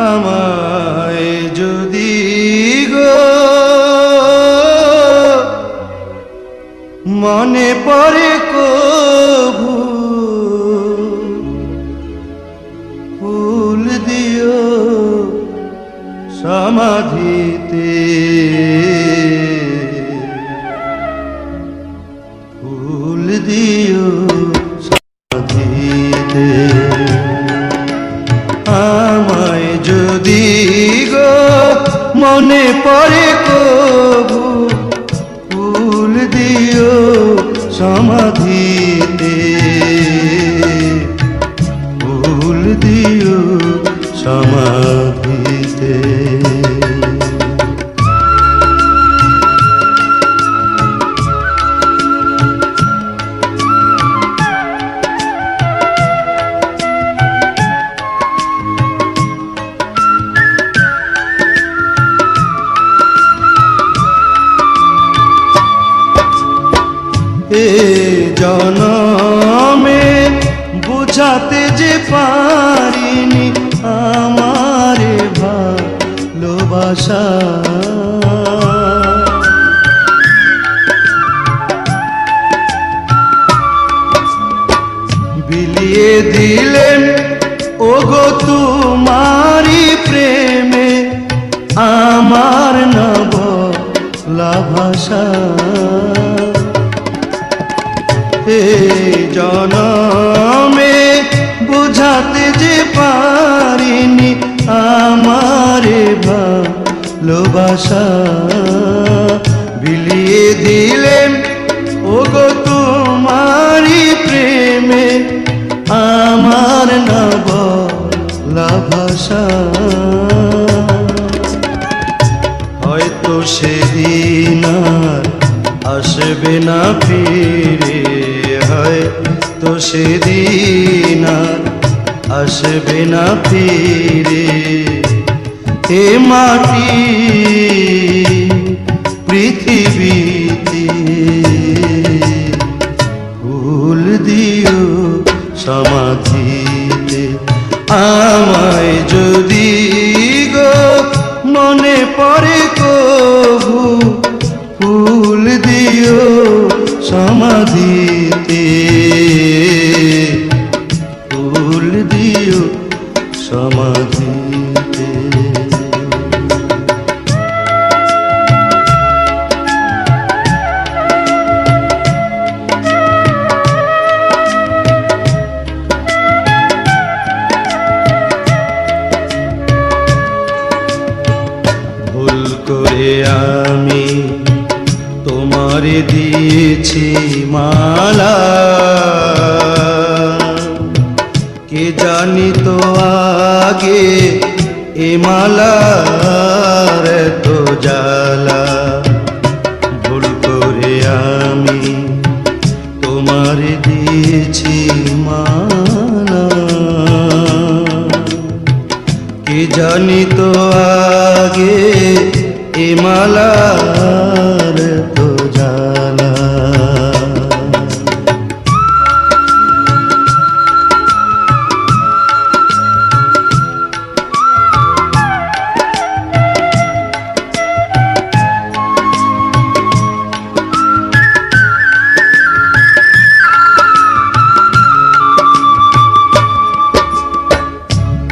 আমায় যদি গো মনে পড়ে কভু ফুল দিও সমাধিতে, ফুল দিও সমাধিতে। আমায় যদি গো মনে পড়ে কভু ফুল দিও সমাধিতে, ফুল দিও সমাধিতে। এ জনমে বুঝাতে যে পারিনি আমারে ভালোবাসা, বিলিয়ে দিলেন ওগো তোমারি প্রেমে আমার না বলা ভাষা। জনমে বুঝাতে যে পারিনি আমারে ভালোবাসা, বিলিয়ে দিলেন ওগো তোমারি প্রেমে আমার না বলা ভাষা। হয়তো সেদিন আর আসবে না ফিরে, হয়তো সেদিন আর আসবে না ফিরে। এ মাটি পৃথিবীতে ফুল দিও সমাধিতে। আমায় যদি গো মনে পড়ে কভু ফুল দিও সমাধিতে, ফুল দিও সমাধিতে। ভুল করে আমি তোমারে দিয়েছি মালা, কে জানি তো আগে এ মালার তো জ্বালা। ভুল করে আমি তোমারে দিয়েছি মালা, কে জানি তো আগে এ মালার তো জ্বালা।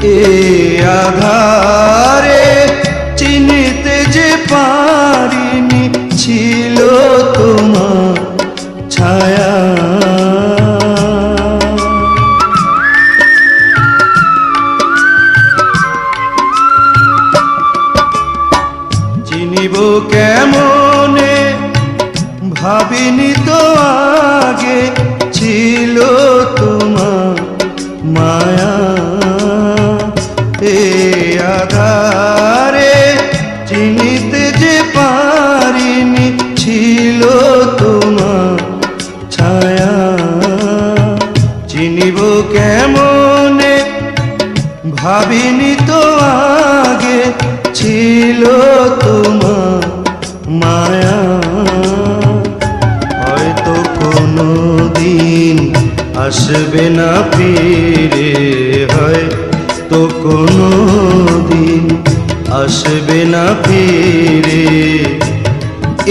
এ আধারে চিনিতে যে পারিনি ছিল তোমার ছায়া, চিনিব কেমনে ভাবিনি তো আগে ছিল তোমার মায়া। এ আধারে চিনিতে যে পারিনি ছিল তোমার ছায়া, চিনিব কেমনে ভাবিনি তো আগে ছিল তোমার মায়া। আসবে না ফিরে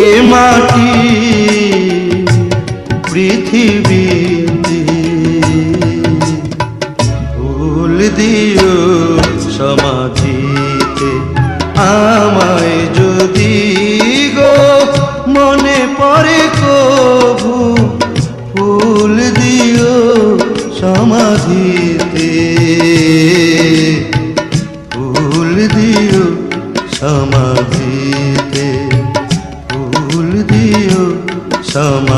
এ মাটি পৃথিবীতে। ফুল দিও সমাধিতে আমায় যদি গো মনে পড়ে কভু, ফুল দিও সমাধিতে, ফুল দিও সমাধিতে, ফুল দিও সমাধিতে।